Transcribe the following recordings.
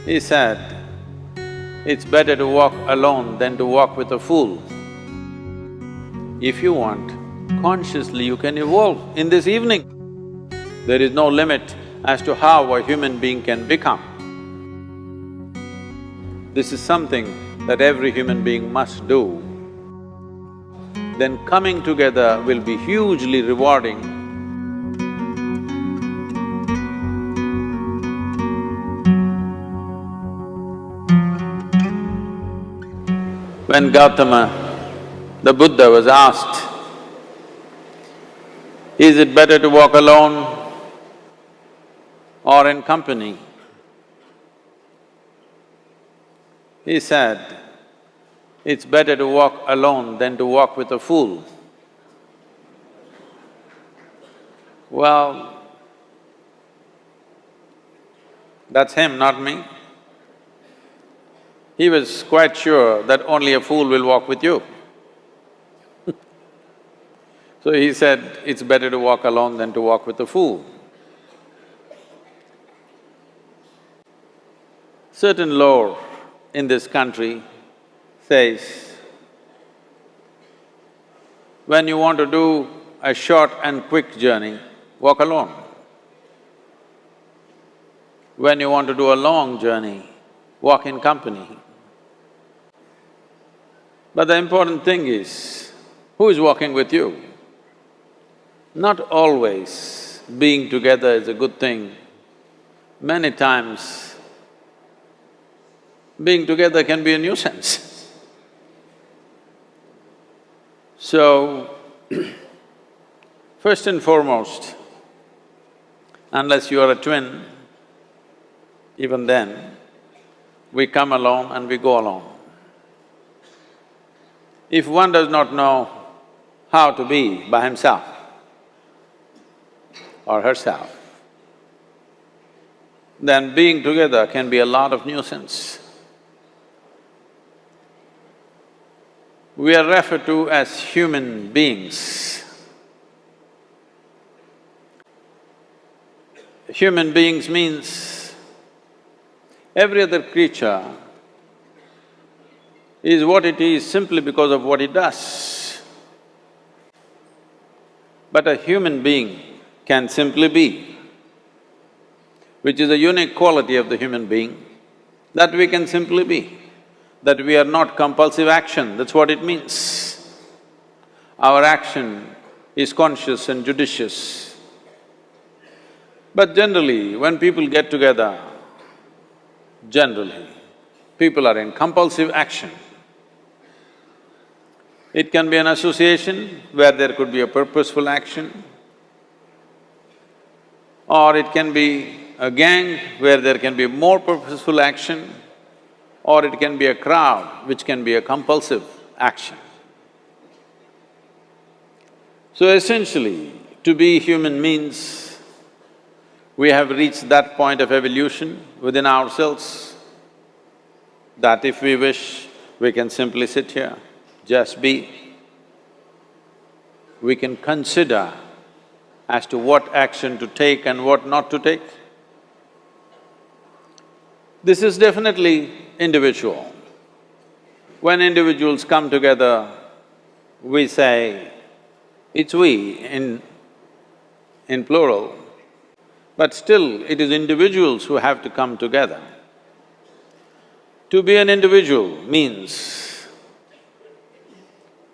He said, it's better to walk alone than to walk with a fool. If you want, consciously you can evolve in this evening. There is no limit as to how a human being can become. This is something that every human being must do. Then coming together will be hugely rewarding. When Gautama, the Buddha, was asked, is it better to walk alone or in company? He said, it's better to walk alone than to walk with a fool. Well, that's him, not me. He was quite sure that only a fool will walk with you. So he said, it's better to walk alone than to walk with a fool. Certain lore in this country says, when you want to do a short and quick journey, walk alone. When you want to do a long journey, walk in company. But the important thing is, who is walking with you? Not always being together is a good thing. Many times, being together can be a nuisance. So, first and foremost, unless you are a twin, even then, we come alone and we go alone. If one does not know how to be by himself or herself, then being together can be a lot of nuisance. We are referred to as human beings. Human beings means every other creature is what it is simply because of what it does. But a human being can simply be, which is a unique quality of the human being, that we can simply be, that we are not compulsive action, that's what it means. Our action is conscious and judicious. But generally, when people get together, generally, people are in compulsive action. It can be an association where there could be a purposeful action, or it can be a gang where there can be more purposeful action, or it can be a crowd which can be a compulsive action. So essentially, to be human means we have reached that point of evolution within ourselves that if we wish, we can simply sit here, just be. We can consider as to what action to take and what not to take. This is definitely individual. When individuals come together, we say, it's we in plural, but still it is individuals who have to come together. To be an individual means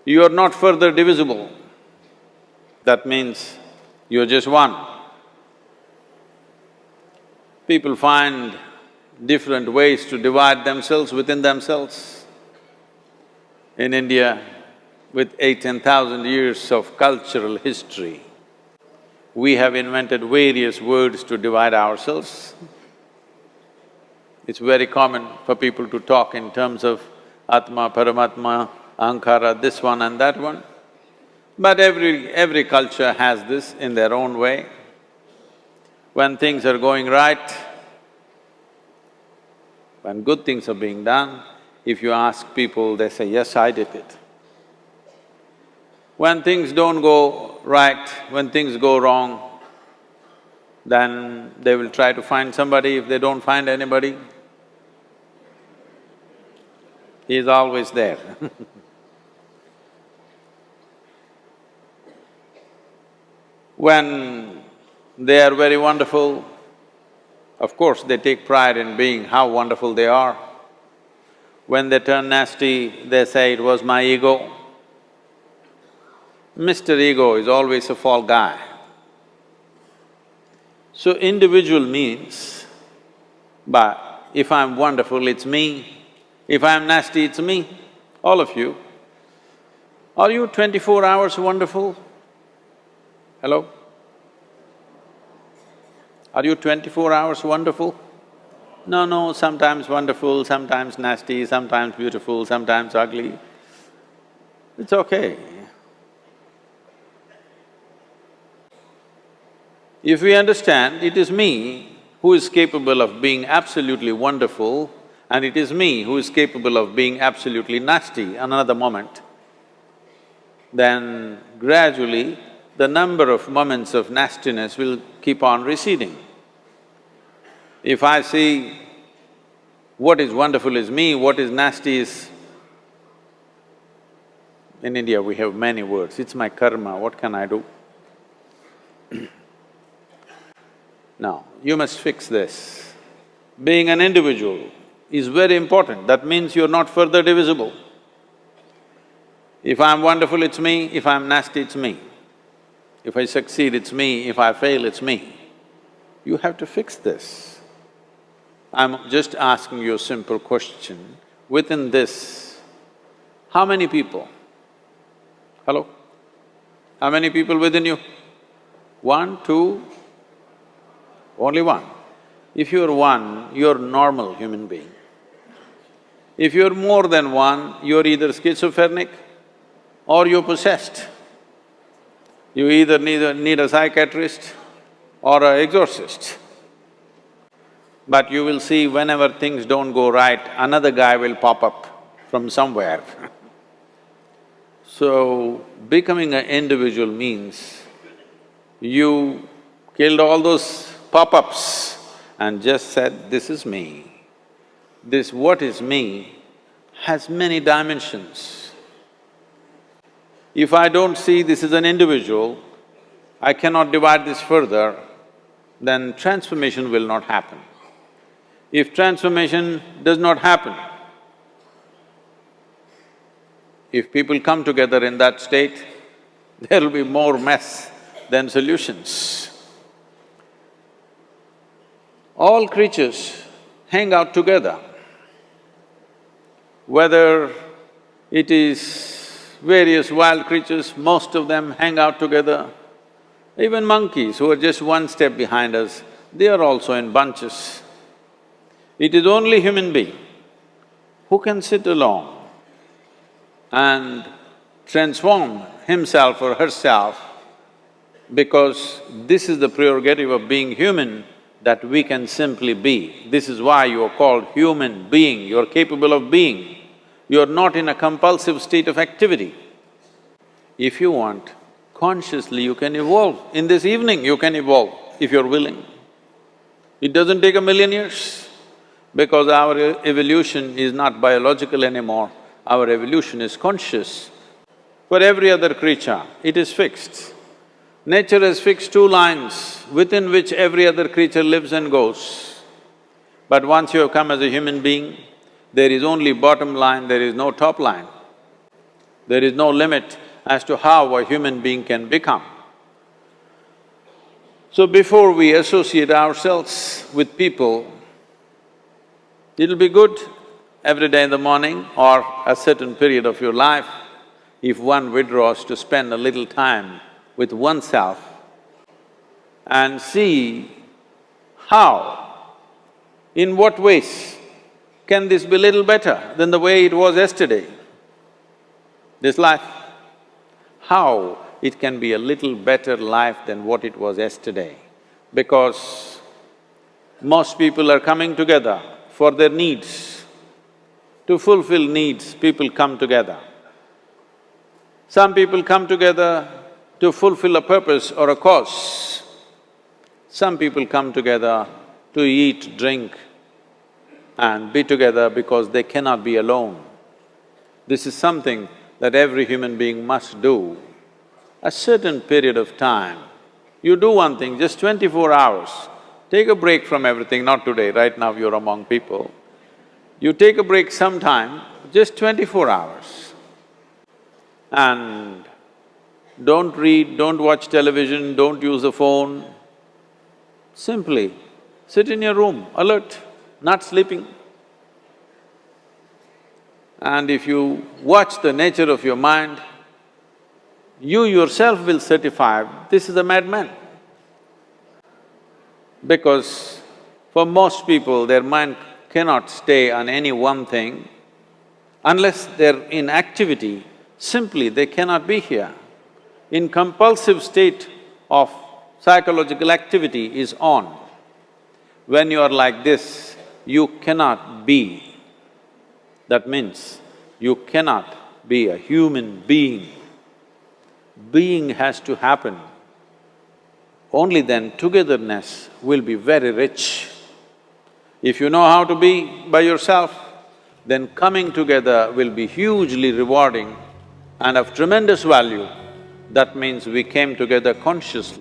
you are not further divisible. That means you're just one. People find different ways to divide themselves within themselves. In India, with 10,000 years of cultural history, we have invented various words to divide ourselves. It's very common for people to talk in terms of Atma, Paramatma, Ahankara, this one and that one. But every culture has this in their own way. When things are going right, when good things are being done, if you ask people, they say, yes, I did it. When things don't go right, when things go wrong, then they will try to find somebody. If they don't find anybody, He is always there. When they are very wonderful, of course they take pride in being how wonderful they are. When they turn nasty, they say, "It was my ego." Mr. Ego is always a fall guy. So individual means, but if I'm wonderful, it's me. If I'm nasty, it's me. All of you. Are you 24 hours wonderful? Hello? Are you 24 hours wonderful? No, sometimes wonderful, sometimes nasty, sometimes beautiful, sometimes ugly. It's okay. If we understand it is me who is capable of being absolutely wonderful and it is me who is capable of being absolutely nasty another moment, then gradually the number of moments of nastiness will keep on receding. If I see what is wonderful is me, what is nasty is… In India we have many words, it's my karma, what can I do? Now, you must fix this. Being an individual is very important, that means you're not further divisible. If I'm wonderful, it's me, if I'm nasty, it's me. If I succeed, it's me, if I fail, it's me. You have to fix this. I'm just asking you a simple question. Within this, how many people? Hello? How many people within you? One, two? Only one. If you're one, you're normal human being. If you're more than one, you're either schizophrenic or you're possessed. You either need a psychiatrist or an exorcist. But you will see whenever things don't go right, another guy will pop up from somewhere. So, becoming an individual means you killed all those pop-ups and just said, "This is me." This what is me has many dimensions. If I don't see this is an individual, I cannot divide this further, then transformation will not happen. If transformation does not happen, if people come together in that state, there will be more mess than solutions. All creatures hang out together. Whether it is various wild creatures, most of them hang out together. Even monkeys who are just one step behind us, they are also in bunches. It is only human being who can sit alone and transform himself or herself, because this is the prerogative of being human, that we can simply be. This is why you are called human being, you're capable of being. You're not in a compulsive state of activity. If you want, consciously you can evolve. In this evening you can evolve, if you're willing. It doesn't take 1,000,000 years, because our evolution is not biological anymore, our evolution is conscious. For every other creature, it is fixed. Nature has fixed two lines within which every other creature lives and goes. But once you have come as a human being, there is only bottom line, there is no top line. There is no limit as to how a human being can become. So before we associate ourselves with people, it'll be good every day in the morning or a certain period of your life, if one withdraws to spend a little time with oneself and see how, in what ways can this be little better than the way it was yesterday, this life? How it can be a little better life than what it was yesterday? Because most people are coming together for their needs. To fulfill needs, people come together. Some people come together to fulfill a purpose or a cause. Some people come together to eat, drink and be together because they cannot be alone. This is something that every human being must do. A certain period of time, you do one thing, just 24 hours, take a break from everything, not today, right now you're among people. You take a break sometime, just 24 hours. And don't read, don't watch television, don't use the phone. Simply sit in your room, alert, not sleeping. And if you watch the nature of your mind, you yourself will certify, this is a madman. Because for most people, their mind cannot stay on any one thing. Unless they're in activity, simply they cannot be here. In compulsive state of psychological activity is on. When you are like this, you cannot be. That means you cannot be a human being. Being has to happen. Only then togetherness will be very rich. If you know how to be by yourself, then coming together will be hugely rewarding and of tremendous value. That means we came together consciously.